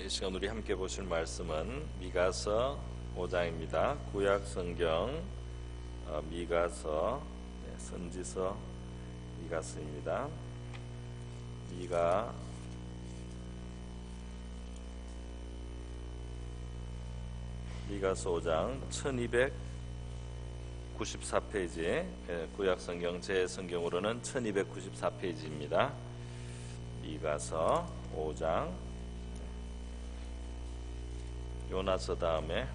이 시간 우리 함께 보실 말씀은 미가서 5장입니다. 구약 성경 미가서, 선지서 미가서입니다. 미가서 5장 1294페이지, 구약 성경 제 성경으로는 1294페이지입니다. 미가서 5장, 요나서 다음에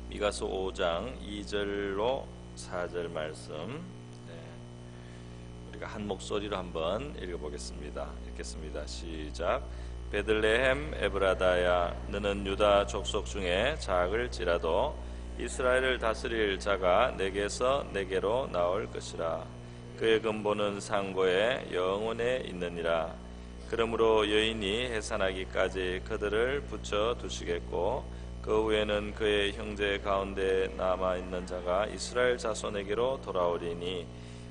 미가서 5장 2절로 4절 말씀, 우리가 한 목소리로 한번 읽어보겠습니다. 읽겠습니다. 시작. 베들레헴 에브라다야, 너는 유다 족속 중에 작을지라도 이스라엘을 다스릴 자가 내게서 내게로 나올 것이라. 그의 근본은 상고에 영원에 있느니라. 그러므로 여인이 해산하기까지 그들을 붙여 두시겠고, 그 후에는 그의 형제 가운데 남아있는 자가 이스라엘 자손에게로 돌아오리니,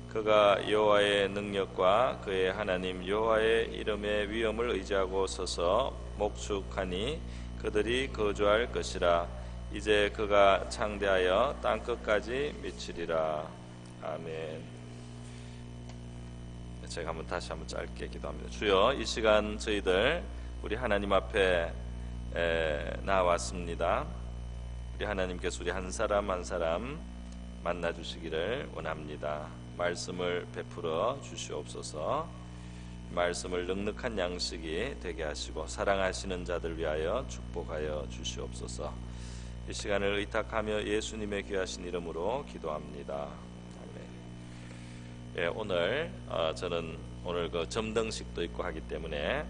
그가 여호와의 능력과 그의 하나님 여호와의 이름의 위엄을 의지하고 서서 목축하니 그들이 거주할 것이라. 이제 그가 창대하여 땅끝까지 미치리라. 아멘. 제가 다시 한번 짧게 기도합니다. 주여, 이 시간 저희들 우리 하나님 앞에 나왔습니다. 우리 하나님께서 우리 한 사람 한 사람 만나 주시기를 원합니다. 말씀을 베풀어 주시옵소서. 말씀을 넉넉한 양식이 되게 하시고 사랑하시는 자들 위하여 축복하여 주시옵소서. 이 시간을 의탁하며 예수님의 귀하신 이름으로 기도합니다. 오늘 저는 오늘 그 점등식도 있고 하기 때문에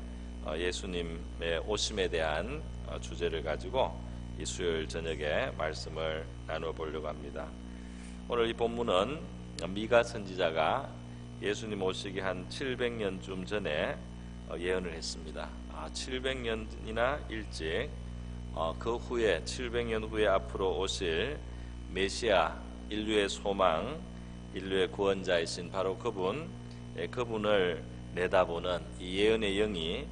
예수님의 오심에 대한 주제를 가지고 이 수요일 저녁에 말씀을 나누어 보려고 합니다. 오늘 이 본문은 미가 선지자가 예수님 오시기 한 700년쯤 전에 예언을 했습니다. 700년이나 일찍 그 후에 700년 후에 앞으로 오실 메시아, 인류의 소망, 인류의 구원자이신 바로 그분을 내다보는 이 예언의 영이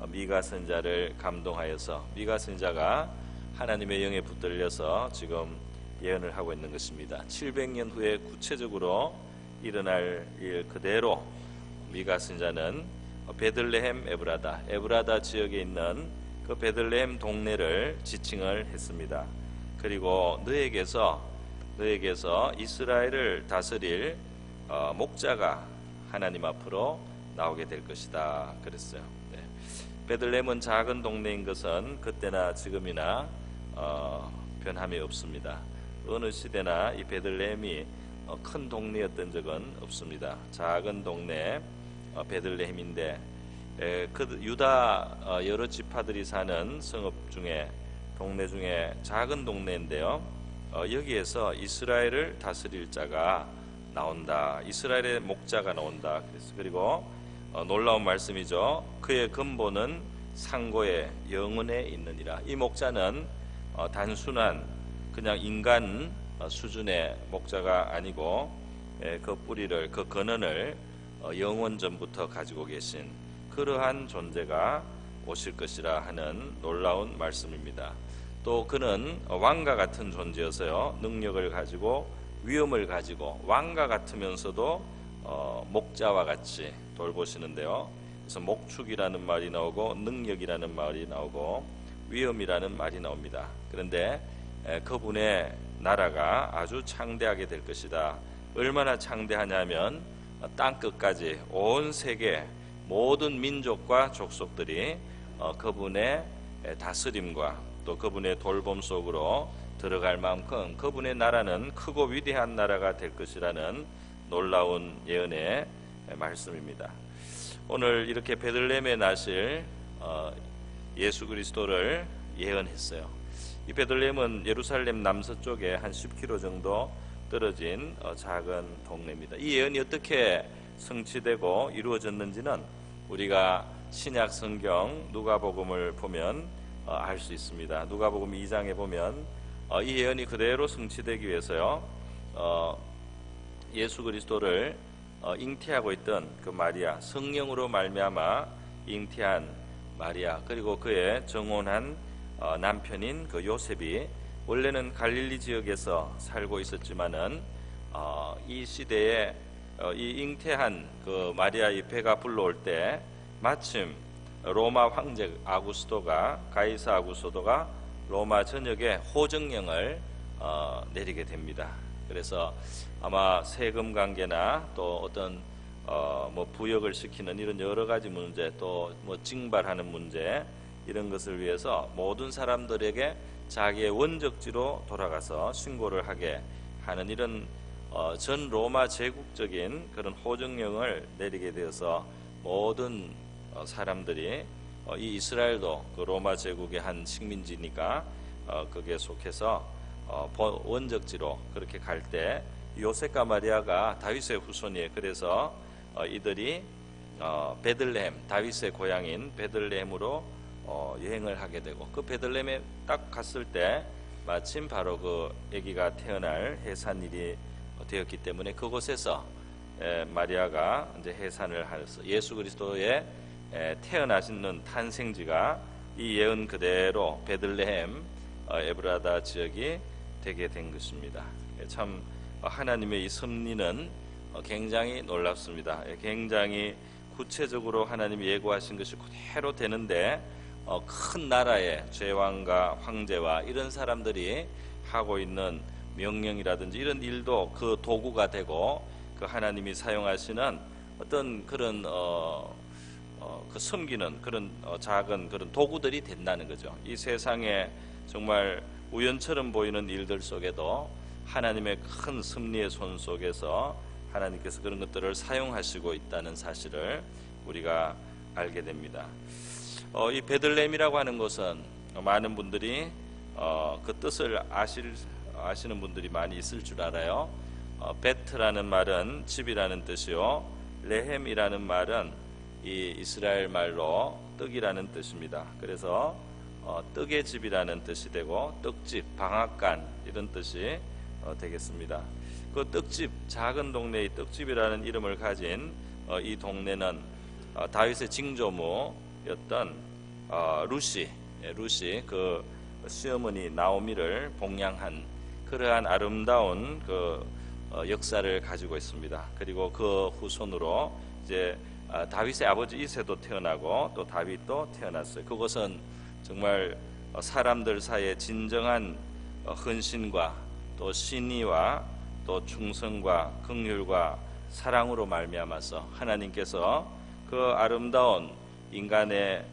미가 선지자를 감동하여서 미가 선지자가 하나님의 영에 붙들려서 지금 예언을 하고 있는 것입니다. 700년 후에 구체적으로 일어날 일 그대로 미가 선지자는 베들레헴 에브라다 지역에 있는 그 베들레헴 동네를 지칭을 했습니다. 그리고 너에게서 이스라엘을 다스릴 목자가 하나님 앞으로 나오게 될 것이다 그랬어요. 베들레헴은 작은 동네인 것은 그때나 지금이나 변함이 없습니다. 어느 시대나 이 베들레헴이 큰 동네였던 적은 없습니다. 작은 동네 베들레헴인데 그 유다 여러 지파들이 사는 성읍 중에 동네 중에 작은 동네인데요. 여기에서 이스라엘을 다스릴 자가 나온다. 이스라엘의 목자가 나온다. 그리고 놀라운 말씀이죠. 그의 근본은 상고에 영원에 있느니라. 이 목자는 단순한 그냥 인간 수준의 목자가 아니고 그 뿌리를, 그 근원을 영원 전부터 가지고 계신 그러한 존재가 오실 것이라 하는 놀라운 말씀입니다. 또 그는 왕과 같은 존재여서요, 능력을 가지고 위엄을 가지고 왕과 같으면서도 목자와 같이 돌보시는데요. 그래서 목축이라는 말이 나오고 능력이라는 말이 나오고 위엄이라는 말이 나옵니다. 그런데 그분의 나라가 아주 창대하게 될 것이다. 얼마나 창대하냐면 땅끝까지 온 세계 모든 민족과 족속들이 그분의 다스림과 또 그분의 돌봄 속으로 들어갈 만큼 그분의 나라는 크고 위대한 나라가 될 것이라는 놀라운 예언의 말씀입니다. 오늘 이렇게 베들레헴에 나실 예수 그리스도를 예언했어요. 이 베들레헴은 예루살렘 남서쪽에 한 10km 정도 떨어진 작은 동네입니다. 이 예언이 어떻게 성취되고 이루어졌는지는 우리가 신약 성경 누가복음을 보면 알 수 있습니다. 누가복음 2장에 보면 이 예언이 그대로 성취되기 위해서요, 예수 그리스도를 잉태하고 있던 그 마리아, 성령으로 말미암아 잉태한 마리아 그리고 그의 정혼한 남편인 그 요셉이 원래는 갈릴리 지역에서 살고 있었지만은 이 시대에 이 잉태한 그 마리아의 배가 불러올 때 마침 로마 황제 아구스토가 가이사 아구스토가 로마 전역에 호정령을 내리게 됩니다. 그래서 아마 세금 관계나 또 어떤 뭐 부역을 시키는 이런 여러 가지 문제, 또 뭐 징발하는 문제 이런 것을 위해서 모든 사람들에게 자기의 원적지로 돌아가서 신고를 하게 하는 이런 전 로마 제국적인 그런 호정령을 내리게 되어서 모든 사람들이 이 이스라엘도 그 로마 제국의 한 식민지니까 거기에 속해서 원적지로 그렇게 갈 때 요셉과 마리아가 다윗의 후손이에요. 그래서 이들이 베들레헴, 다윗의 고향인 베들레헴으로 여행을 하게 되고 그 베들레헴에 딱 갔을 때 마침 바로 그 아기가 태어날 해산일이 되었기 때문에 그곳에서 마리아가 이제 해산을 하였어. 예수 그리스도의 태어나시는 탄생지가 이 예언 그대로 베들레헴 에브라다 지역이 되게 된 것입니다. 참 하나님의 이 섭리는 굉장히 놀랍습니다. 굉장히 구체적으로 하나님이 예고하신 것이 그대로 되는데 큰 나라의 제왕과 황제와 이런 사람들이 하고 있는 명령이라든지 이런 일도 그 도구가 되고 그 하나님이 사용하시는 어떤 그런 그 섬기는 그런 작은 그런 도구들이 된다는 거죠. 이 세상에 정말 우연처럼 보이는 일들 속에도 하나님의 큰 섭리의 손 속에서 하나님께서 그런 것들을 사용하시고 있다는 사실을 우리가 알게 됩니다. 이 베들레헴이라고 하는 것은 많은 분들이 그 뜻을 아시는 분들이 많이 있을 줄 알아요. 베트라는 말은 집이라는 뜻이요, 레헴이라는 말은 이 이스라엘 말로 떡이라는 뜻입니다. 그래서 떡의 집이라는 뜻이 되고 떡집, 방앗간 이런 뜻이 되겠습니다. 그 떡집, 작은 동네의 떡집이라는 이름을 가진 이 동네는 다윗의 징조모였던 루시 그 시어머니 나오미를 봉양한 그러한 아름다운 그 역사를 가지고 있습니다. 그리고 그 후손으로 이제 다윗의 아버지 이새도 태어나고 또 다윗도 태어났어요. 그것은 정말 사람들 사이에 진정한 헌신과 또 신의와 또 충성과 긍휼과 사랑으로 말미암아서 하나님께서 그 아름다운 인간의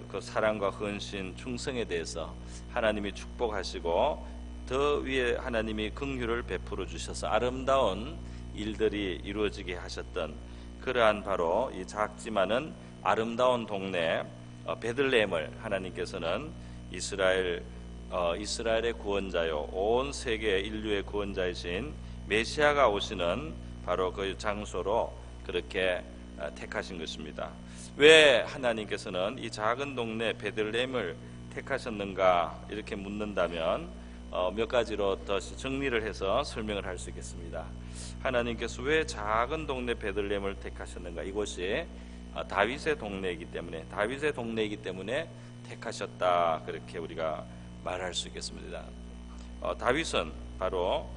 그 사랑과 헌신, 충성에 대해서 하나님이 축복하시고 더 위에 하나님이 긍휼을 베풀어 주셔서 아름다운 일들이 이루어지게 하셨던 그러한 바로 이 작지만은 아름다운 동네 베들레헴을 하나님께서는 이스라엘의 구원자요, 온 세계 인류의 구원자이신 메시아가 오시는 바로 그 장소로 그렇게 택하신 것입니다. 왜 하나님께서는 이 작은 동네 베들레헴을 택하셨는가 이렇게 묻는다면 몇 가지로 더 정리를 해서 설명을 할 수 있겠습니다. 하나님께서 왜 작은 동네 베들레헴을 택하셨는가? 이곳이 다윗의 동네이기 때문에 택하셨다, 그렇게 우리가 말할 수 있겠습니다. 다윗은 바로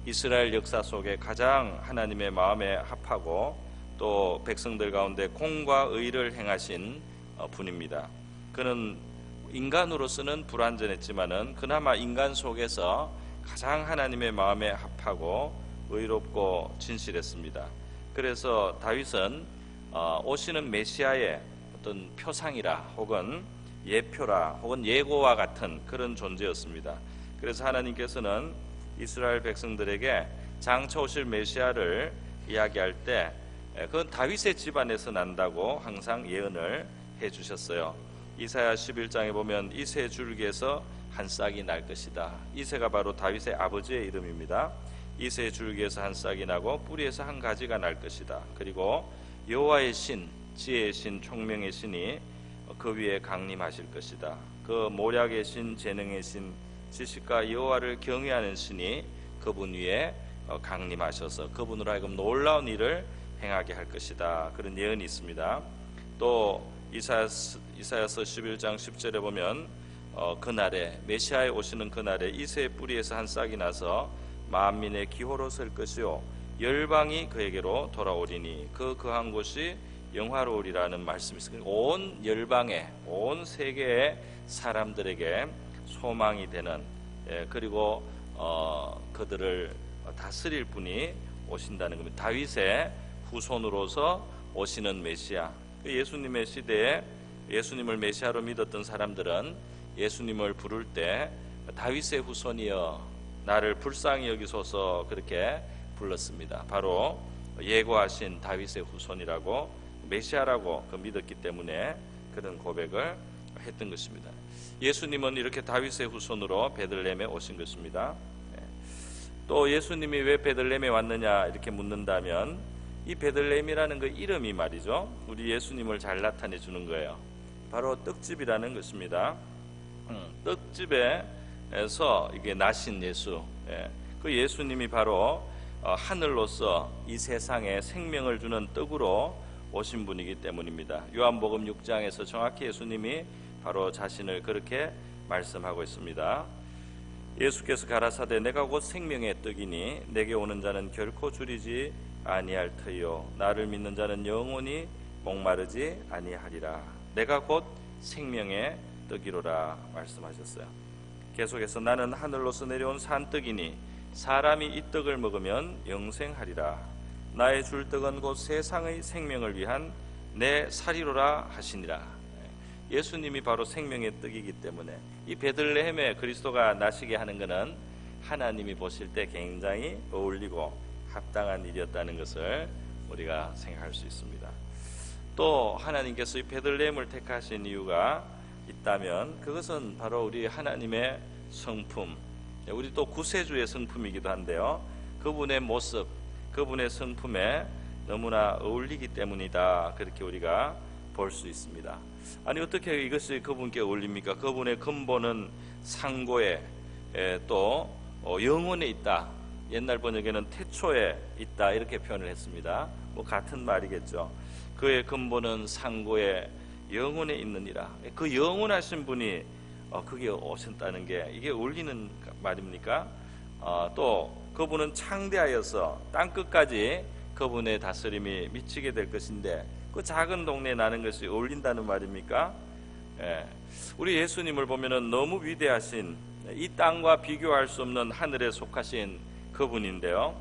이스라엘 역사 속에 가장 하나님의 마음에 합하고 또 백성들 가운데 공과 의를 행하신 분입니다. 그는 인간으로서는 불완전했지만은 그나마 인간 속에서 가장 하나님의 마음에 합하고 의롭고 진실했습니다. 그래서 다윗은 오시는 메시아의 어떤 표상이라 혹은 예표라 혹은 예고와 같은 그런 존재였습니다. 그래서 하나님께서는 이스라엘 백성들에게 장차 오실 메시아를 이야기할 때 그건 다윗의 집안에서 난다고 항상 예언을 해주셨어요. 이사야 11장에 보면 이새 줄기에서 한 싹이 날 것이다. 이새가 바로 다윗의 아버지의 이름입니다. 이새 줄기에서 한 싹이 나고 뿌리에서 한 가지가 날 것이다. 그리고 여호와의 신, 지혜의 신, 총명의 신이 그 위에 강림하실 것이다. 그 모략의 신, 재능의 신, 지식과 여호와를 경외하는 신이 그분 위에 강림하셔서 그분으로 하여금 놀라운 일을 행하게 할 것이다. 그런 예언이 있습니다. 또 이사야서 11장 10절에 보면 그날에 메시아에 오시는 그날에 이새의 뿌리에서 한 싹이 나서 만민의 기호로 설 것이요 열방이 그에게로 돌아오리니 그 거한 곳이 영화로우리라는 말씀이 있습니다. 온 열방에 온 세계의 사람들에게 소망이 되는 그리고 그들을 다스릴 분이 오신다는 겁니다. 다윗의 후손으로서 오시는 메시아. 예수님의 시대에 예수님을 메시아로 믿었던 사람들은 예수님을 부를 때 다윗의 후손이여 나를 불쌍히 여기소서 그렇게 불렀습니다. 바로 예고하신 다윗의 후손이라고 메시아라고 믿었기 때문에 그런 고백을 했던 것입니다. 예수님은 이렇게 다윗의 후손으로 베들레헴에 오신 것입니다. 또 예수님이 왜 베들레헴에 왔느냐 이렇게 묻는다면 이 베들레헴이라는 그 이름이 말이죠, 우리 예수님을 잘 나타내 주는 거예요. 바로 떡집이라는 것입니다. 떡집에서 이게 나신 예수, 그 예수님이 바로 하늘로서 이 세상에 생명을 주는 떡으로 오신 분이기 때문입니다. 요한복음 6장에서 정확히 예수님이 바로 자신을 그렇게 말씀하고 있습니다. 예수께서 가라사대 내가 곧 생명의 떡이니 내게 오는 자는 결코 줄이지 아니할 터이요 나를 믿는 자는 영원히 목마르지 아니하리라. 내가 곧 생명의 떡이로라 말씀하셨어요. 계속해서 나는 하늘로서 내려온 산떡이니 사람이 이 떡을 먹으면 영생하리라. 나의 줄 떡은 곧 세상의 생명을 위한 내 살이로라 하시니라. 예수님이 바로 생명의 떡이기 때문에 이 베들레헴에 그리스도가 나시게 하는 것은 하나님이 보실 때 굉장히 어울리고 합당한 일이었다는 것을 우리가 생각할 수 있습니다. 또 하나님께서 이 베들레헴을 택하신 이유가 있다면 그것은 바로 우리 하나님의 성품, 우리 또 구세주의 성품이기도 한데요, 그분의 모습, 그분의 성품에 너무나 어울리기 때문이다, 그렇게 우리가 볼 수 있습니다. 아니 어떻게 이것이 그분께 어울립니까? 그분의 근본은 상고에 또 영혼에 있다. 옛날 번역에는 태초에 있다 이렇게 표현을 했습니다. 뭐 같은 말이겠죠. 그의 근본은 상고에 영혼에 있느니라. 그 영원하신 분이 그게 오셨다는 게 이게 어울리는 말입니까? 또 그분은 창대하여서 땅끝까지 그분의 다스림이 미치게 될 것인데 그 작은 동네에 나는 것이 어울린다는 말입니까? 우리 예수님을 보면은 너무 위대하신, 이 땅과 비교할 수 없는 하늘에 속하신 그분인데요.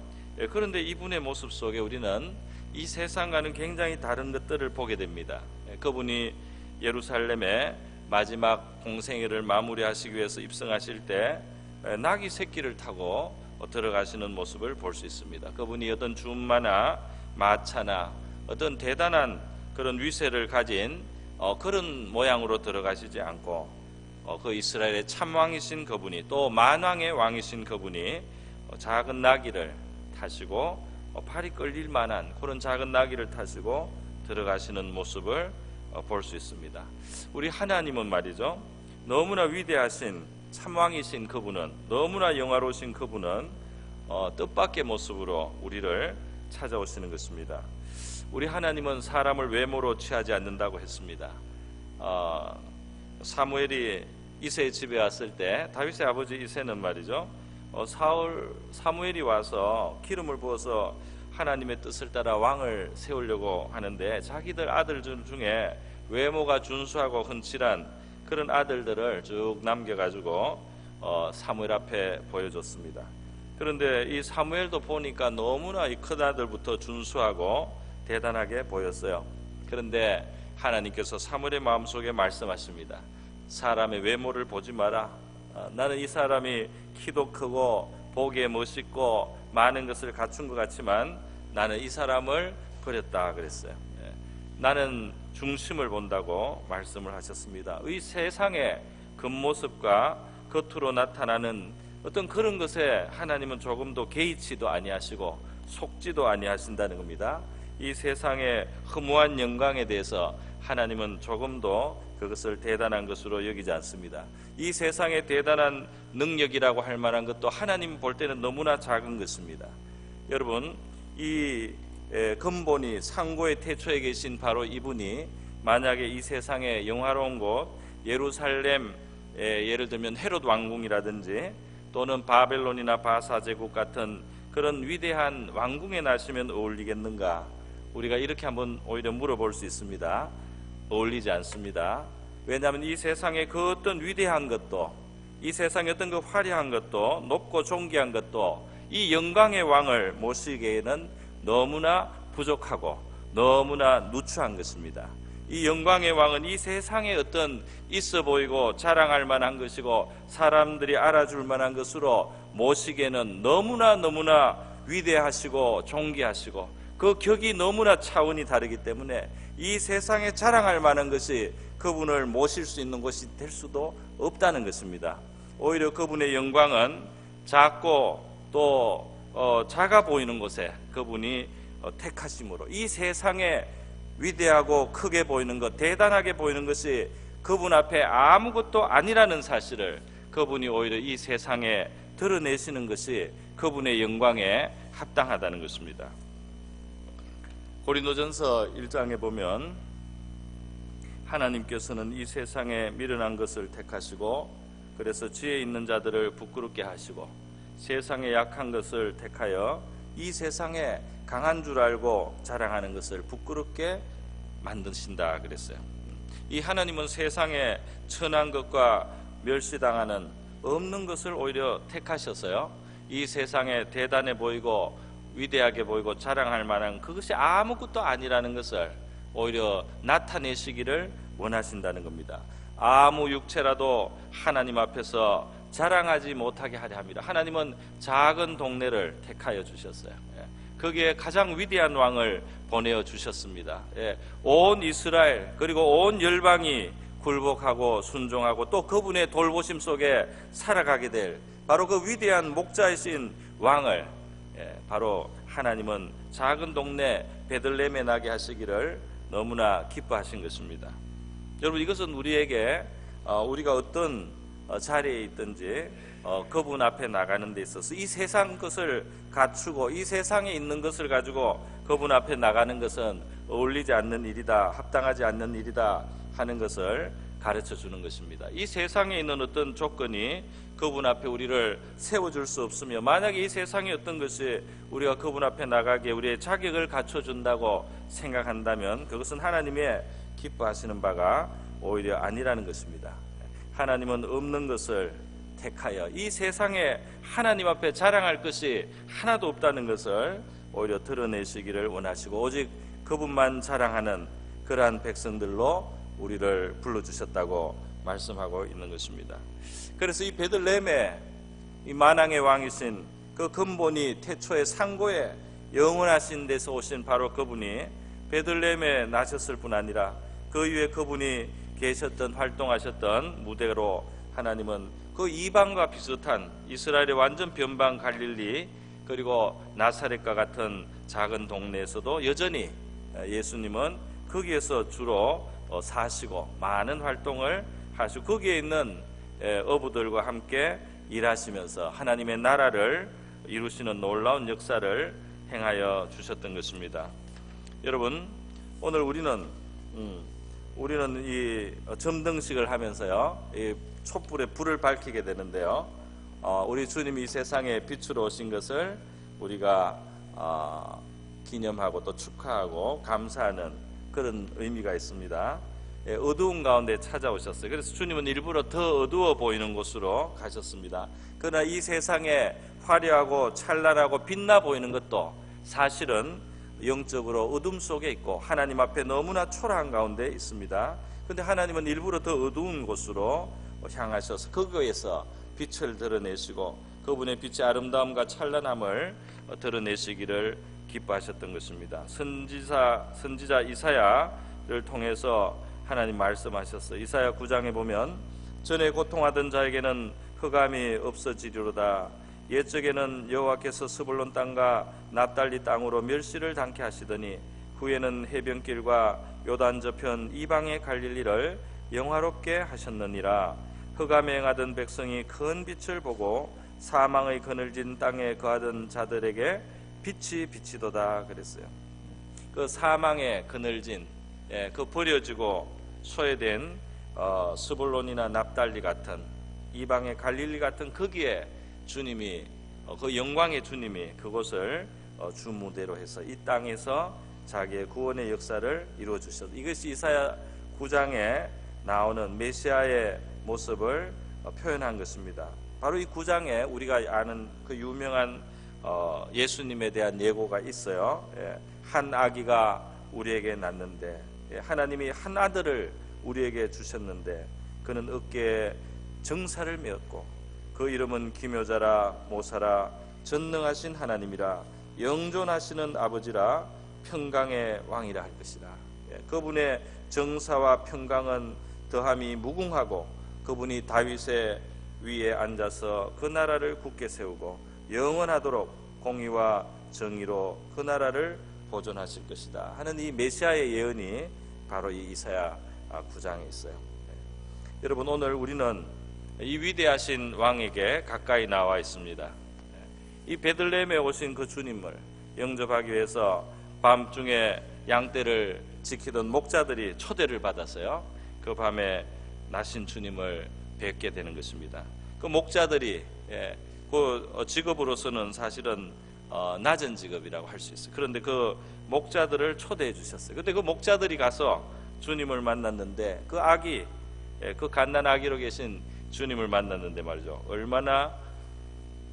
그런데 이분의 모습 속에 우리는 이 세상과는 굉장히 다른 것들을 보게 됩니다. 그분이 예루살렘에 마지막 공생애를 마무리하시기 위해서 입성하실 때 나귀 새끼를 타고 들어가시는 모습을 볼 수 있습니다. 그분이 어떤 준마나 마차나 어떤 대단한 그런 위세를 가진 그런 모양으로 들어가시지 않고 그 이스라엘의 참왕이신 그분이, 또 만왕의 왕이신 그분이 작은 나귀를 타시고 팔이 끌릴 만한 그런 작은 나귀를 타시고 들어가시는 모습을 볼 수 있습니다. 우리 하나님은 말이죠, 너무나 위대하신 참왕이신 그분은, 너무나 영화로우신 그분은 뜻밖의 모습으로 우리를 찾아오시는 것입니다. 우리 하나님은 사람을 외모로 취하지 않는다고 했습니다. 사무엘이 이새의 집에 왔을 때 다윗의 아버지 이새는 말이죠, 사무엘이 와서 기름을 부어서 하나님의 뜻을 따라 왕을 세우려고 하는데 자기들 아들 중에 외모가 준수하고 흔칠한 그런 아들들을 쭉 남겨가지고 사무엘 앞에 보여줬습니다. 그런데 이 사무엘도 보니까 너무나 이 큰 아들부터 준수하고 대단하게 보였어요. 그런데 하나님께서 사무엘의 마음속에 말씀하십니다. 사람의 외모를 보지 마라. 나는 이 사람이 키도 크고 보기에 멋있고 많은 것을 갖춘 것 같지만 나는 이 사람을 버렸다 그랬어요. 나는 중심을 본다고 말씀을 하셨습니다. 이 세상의 겉모습과 겉으로 나타나는 어떤 그런 것에 하나님은 조금도 개의치도 아니하시고 속지도 아니하신다는 겁니다. 이 세상의 허무한 영광에 대해서 하나님은 조금도 그것을 대단한 것으로 여기지 않습니다. 이 세상의 대단한 능력이라고 할 만한 것도 하나님 볼 때는 너무나 작은 것입니다. 여러분, 이 근본이 상고의 태초에 계신 바로 이분이 만약에 이 세상의 영화로운 곳 예루살렘, 예를 들면 헤롯 왕궁이라든지 또는 바벨론이나 바사 제국 같은 그런 위대한 왕궁에 나시면 어울리겠는가? 우리가 이렇게 한번 오히려 물어볼 수 있습니다. 어울리지 않습니다. 왜냐하면 이 세상의 그 어떤 위대한 것도, 이 세상의 어떤 그 화려한 것도, 높고 존귀한 것도 이 영광의 왕을 모시기에는 너무나 부족하고 너무나 누추한 것입니다. 이 영광의 왕은 이 세상에 어떤 있어 보이고 자랑할 만한 것이고 사람들이 알아줄 만한 것으로 모시기에는 너무나 위대하시고 존귀하시고 그 격이 너무나 차원이 다르기 때문에 이 세상에 자랑할 만한 것이 그분을 모실 수 있는 곳이 될 수도 없다는 것입니다. 오히려 그분의 영광은 작고 또 작아 보이는 곳에 그분이 택하심으로 이 세상에 위대하고 크게 보이는 것, 대단하게 보이는 것이 그분 앞에 아무것도 아니라는 사실을 그분이 오히려 이 세상에 드러내시는 것이 그분의 영광에 합당하다는 것입니다. 고린도전서 1장에 보면 하나님께서는 이 세상에 미련한 것을 택하시고 그래서 지혜 있는 자들을 부끄럽게 하시고 세상에 약한 것을 택하여 이 세상에 강한 줄 알고 자랑하는 것을 부끄럽게 만드신다 그랬어요. 이 하나님은 세상에 천한 것과 멸시당하는 없는 것을 오히려 택하셔서요, 이 세상에 대단해 보이고 위대하게 보이고 자랑할 만한 그것이 아무것도 아니라는 것을 오히려 나타내시기를 원하신다는 겁니다. 아무 육체라도 하나님 앞에서 자랑하지 못하게 하려 합니다. 하나님은 작은 동네를 택하여 주셨어요. 거기에 가장 위대한 왕을 보내어 주셨습니다. 온 이스라엘 그리고 온 열방이 굴복하고 순종하고 또 그분의 돌보심 속에 살아가게 될 바로 그 위대한 목자이신 왕을 바로 하나님은 작은 동네 베들레헴에 나게 하시기를 너무나 기뻐하신 것입니다. 여러분, 이것은 우리에게 우리가 어떤 자리에 있든지 그분 앞에 나가는 데 있어서 이 세상 것을 갖추고 이 세상에 있는 것을 가지고 그분 앞에 나가는 것은 어울리지 않는 일이다, 합당하지 않는 일이다 하는 것을 가르쳐 주는 것입니다. 이 세상에 있는 어떤 조건이 그분 앞에 우리를 세워줄 수 없으며 만약에 이 세상에 어떤 것이 우리가 그분 앞에 나가기에 우리의 자격을 갖춰준다고 생각한다면 그것은 하나님의 기뻐하시는 바가 오히려 아니라는 것입니다. 하나님은 없는 것을 택하여 이 세상에 하나님 앞에 자랑할 것이 하나도 없다는 것을 오히려 드러내시기를 원하시고 오직 그분만 자랑하는 그러한 백성들로 우리를 불러주셨다고 말씀하고 있는 것입니다. 그래서 이 베들레헴에 이 만왕의 왕이신 그 근본이 태초의 상고에 영원하신 데서 오신 바로 그분이 베들레헴에 나셨을 뿐 아니라 그 위에 그분이 계셨던 활동하셨던 무대로 하나님은 그 이방과 비슷한 이스라엘의 완전 변방 갈릴리 그리고 나사렛과 같은 작은 동네에서도 여전히 예수님은 거기에서 주로 사시고 많은 활동을 하시고 거기에 있는 어부들과 함께 일하시면서 하나님의 나라를 이루시는 놀라운 역사를 행하여 주셨던 것입니다. 여러분, 오늘 우리는 이 점등식을 하면서요, 이 촛불에 불을 밝히게 되는데요, 우리 주님이 이 세상에 빛으로 오신 것을 우리가 기념하고 또 축하하고 감사하는 그런 의미가 있습니다. 어두운 가운데 찾아오셨어요. 그래서 주님은 일부러 더 어두워 보이는 곳으로 가셨습니다. 그러나 이 세상에 화려하고 찬란하고 빛나 보이는 것도 사실은 영적으로 어둠 속에 있고 하나님 앞에 너무나 초라한 가운데 있습니다. 그런데 하나님은 일부러 더 어두운 곳으로 향하셔서 거기에서 빛을 드러내시고 그분의 빛의 아름다움과 찬란함을 드러내시기를 기뻐하셨던 것입니다. 선지자 이사야를 통해서 하나님 말씀하셨어요. 이사야 9장에 보면 전에 고통하던 자에게는 흑암이 없어지리로다. 옛적에는 여호와께서 스불론 땅과 납달리 땅으로 멸시를 당케 하시더니 후에는 해변길과 요단 저편 이방의 갈릴리를 영화롭게 하셨느니라. 흑암에 행하던 백성이 큰 빛을 보고 사망의 그늘진 땅에 거하던 자들에게 빛이 비치도다 그랬어요. 그 사망의 그늘진 그 버려지고 소외된 스불론이나 납달리 같은 이방의 갈릴리 같은 거기에 주님이 그 영광의 주님이 그곳을 주 무대로 해서 이 땅에서 자기의 구원의 역사를 이루어 주셨다. 이것이 이사야 9장에 나오는 메시아의 모습을 표현한 것입니다. 바로 이 9장에 우리가 아는 그 유명한 예수님에 대한 예고가 있어요. 한 아기가 우리에게 낳는데, 하나님이 한 아들을 우리에게 주셨는데 그는 어깨에 정사를 메었고 그 이름은 기묘자라 모사라 전능하신 하나님이라 영존하시는 아버지라 평강의 왕이라 할 것이다. 그분의 정사와 평강은 더함이 무궁하고 그분이 다윗의 위에 앉아서 그 나라를 굳게 세우고 영원하도록 공의와 정의로 그 나라를 보존하실 것이다 하는 이 메시아의 예언이 바로 이 이사야 9장에 있어요. 여러분, 오늘 우리는 이 위대하신 왕에게 가까이 나와 있습니다. 이 베들레헴에 오신 그 주님을 영접하기 위해서 밤중에 양떼를 지키던 목자들이 초대를 받았어요. 그 밤에 나신 주님을 뵙게 되는 것입니다. 그 목자들이 그 직업으로서는 사실은 낮은 직업이라고 할 수 있어요. 그런데 그 목자들을 초대해 주셨어요. 근데 그 목자들이 가서 주님을 만났는데 그 아기, 그 갓난 아기로 계신 주님을 만났는데 말이죠, 얼마나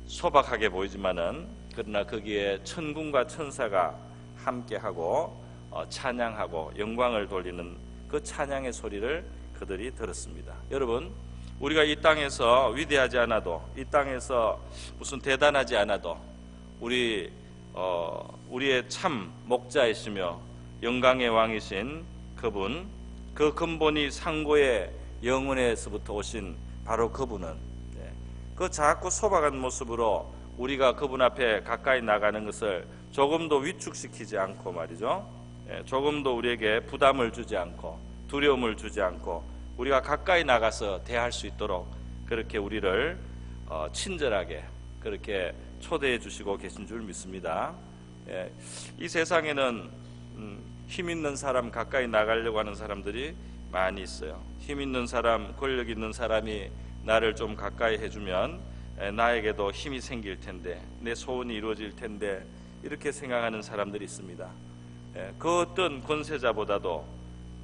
소박하게 보이지만은 그러나 거기에 천군과 천사가 함께하고 찬양하고 영광을 돌리는 그 찬양의 소리를 그들이 들었습니다. 여러분, 우리가 이 땅에서 위대하지 않아도, 이 땅에서 무슨 대단하지 않아도 우리의 참 목자이시며 영광의 왕이신 그분, 그 근본이 상고의 영혼에서부터 오신 바로 그분은 그 작고 소박한 모습으로 우리가 그분 앞에 가까이 나가는 것을 조금도 위축시키지 않고 말이죠, 조금도 우리에게 부담을 주지 않고 두려움을 주지 않고 우리가 가까이 나가서 대할 수 있도록 그렇게 우리를 친절하게 그렇게 초대해 주시고 계신 줄 믿습니다. 이 세상에는 힘 있는 사람 가까이 나가려고 하는 사람들이 많이 있어요. 힘 있는 사람, 권력 있는 사람이 나를 좀 가까이 해주면 나에게도 힘이 생길 텐데, 내 소원이 이루어질 텐데, 이렇게 생각하는 사람들이 있습니다. 그 어떤 권세자보다도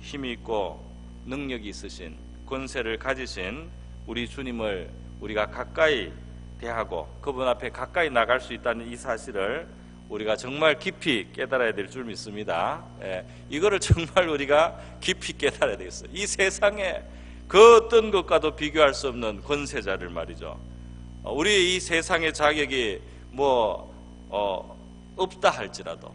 힘이 있고 능력이 있으신, 권세를 가지신 우리 주님을 우리가 가까이 대하고 그분 앞에 가까이 나갈 수 있다는 이 사실을 우리가 정말 깊이 깨달아야 될 줄 믿습니다. 이거를 정말 우리가 깊이 깨달아야 되겠어요. 이 세상에 그 어떤 것과도 비교할 수 없는 권세자를 말이죠, 우리 이 세상의 자격이 없다 할지라도,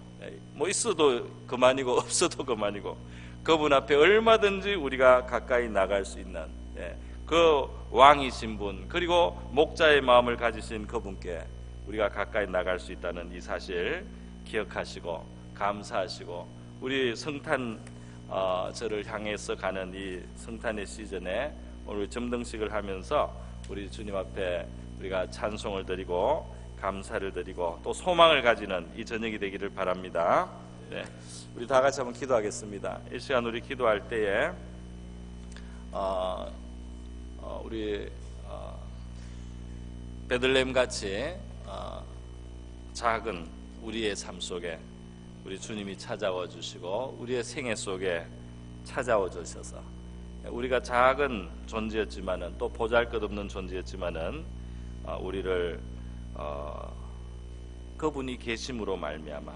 있어도 그만이고 없어도 그만이고 그분 앞에 얼마든지 우리가 가까이 나갈 수 있는 그 왕이신 분, 그리고 목자의 마음을 가지신 그분께 우리가 가까이 나갈 수 있다는 이 사실 기억하시고 감사하시고, 우리 성탄 절을 향해서 가는 이 성탄의 시즌에 오늘 점등식을 하면서 우리 주님 앞에 우리가 찬송을 드리고 감사를 드리고 또 소망을 가지는 이 저녁이 되기를 바랍니다. 우리 다 같이 한번 기도하겠습니다. 이 시간 우리 기도할 때에 우리 베들레헴 같이 작은 우리의 삶 속에 우리 주님이 찾아와 주시고 우리의 생애 속에 찾아와 주셔서 우리가 작은 존재였지만은 또 보잘것없는 존재였지만은 우리를 그분이 계심으로 말미암아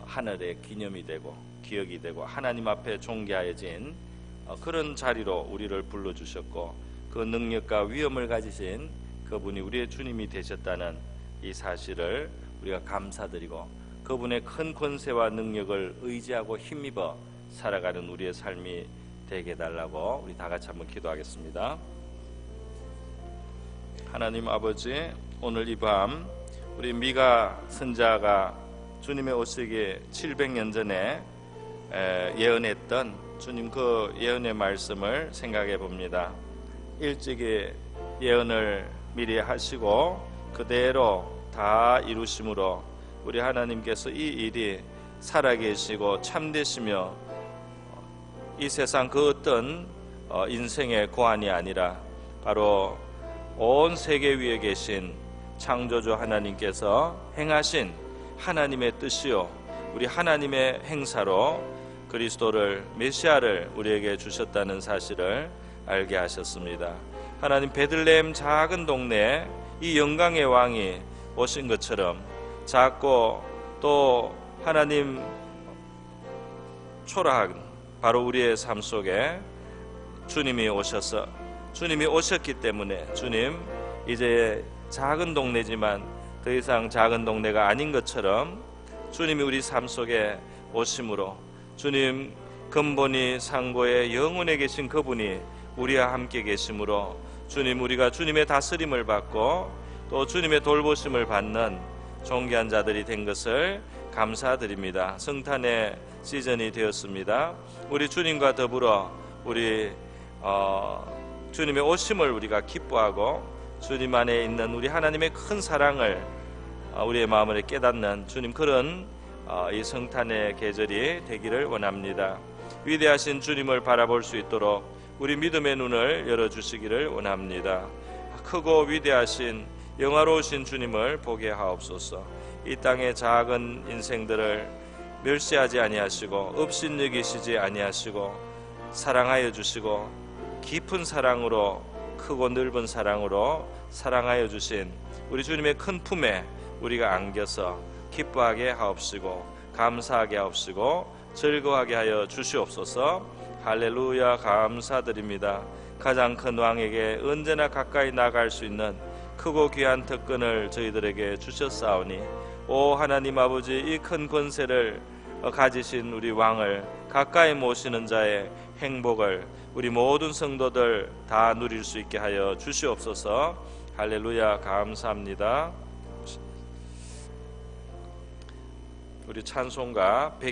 하늘의 기념이 되고 기억이 되고 하나님 앞에 존귀하여진 그런 자리로 우리를 불러주셨고, 그 능력과 위엄을 가지신 그분이 우리의 주님이 되셨다는 이 사실을 우리가 감사드리고 그분의 큰 권세와 능력을 의지하고 힘입어 살아가는 우리의 삶이 되게 해달라고 우리 다 같이 한번 기도하겠습니다. 하나님 아버지, 오늘 이 밤 우리 미가 선자가 주님의 오시기 700년 전에 예언했던 주님 그 예언의 말씀을 생각해 봅니다. 일찍이 예언을 미리 하시고 그대로 다 이루심으로 우리 하나님께서 이 일이 살아계시고 참되시며 이 세상 그 어떤 인생의 고안이 아니라 바로 온 세계 위에 계신 창조주 하나님께서 행하신 하나님의 뜻이요 우리 하나님의 행사로 그리스도를 메시아를 우리에게 주셨다는 사실을 알게 하셨습니다. 하나님 베들레헴 작은 동네에 이 영광의 왕이 오신 것처럼 작고 또 하나님 초라한 바로 우리의 삶 속에 주님이 오셔서 주님이 오셨기 때문에 주님 이제 작은 동네지만 더 이상 작은 동네가 아닌 것처럼 주님이 우리 삶 속에 오심으로 주님 근본이 상고의 영원에 계신 그분이 우리와 함께 계심으로 주님 우리가 주님의 다스림을 받고 또 주님의 돌보심을 받는 존귀한 자들이 된 것을 감사드립니다. 성탄의 시즌이 되었습니다. 우리 주님과 더불어 우리 주님의 오심을 우리가 기뻐하고 주님 안에 있는 우리 하나님의 큰 사랑을 우리의 마음을 깨닫는 주님 그런 이 성탄의 계절이 되기를 원합니다. 위대하신 주님을 바라볼 수 있도록 우리 믿음의 눈을 열어주시기를 원합니다. 크고 위대하신 영화로우신 주님을 보게 하옵소서. 이 땅의 작은 인생들을 멸시하지 아니하시고 업신여기시지 아니하시고 사랑하여 주시고 깊은 사랑으로 크고 넓은 사랑으로 사랑하여 주신 우리 주님의 큰 품에 우리가 안겨서 기뻐하게 하옵시고 감사하게 하옵시고 즐거워하게 하여 주시옵소서. 할렐루야. 감사드립니다. 가장 큰 왕에게 언제나 가까이 나갈 수 있는 크고 귀한 특권을 저희들에게 주셨사오니 오 하나님 아버지 이 큰 권세를 가지신 우리 왕을 가까이 모시는 자의 행복을 우리 모든 성도들 다 누릴 수 있게 하여 주시옵소서. 할렐루야. 감사합니다. 우리 찬송가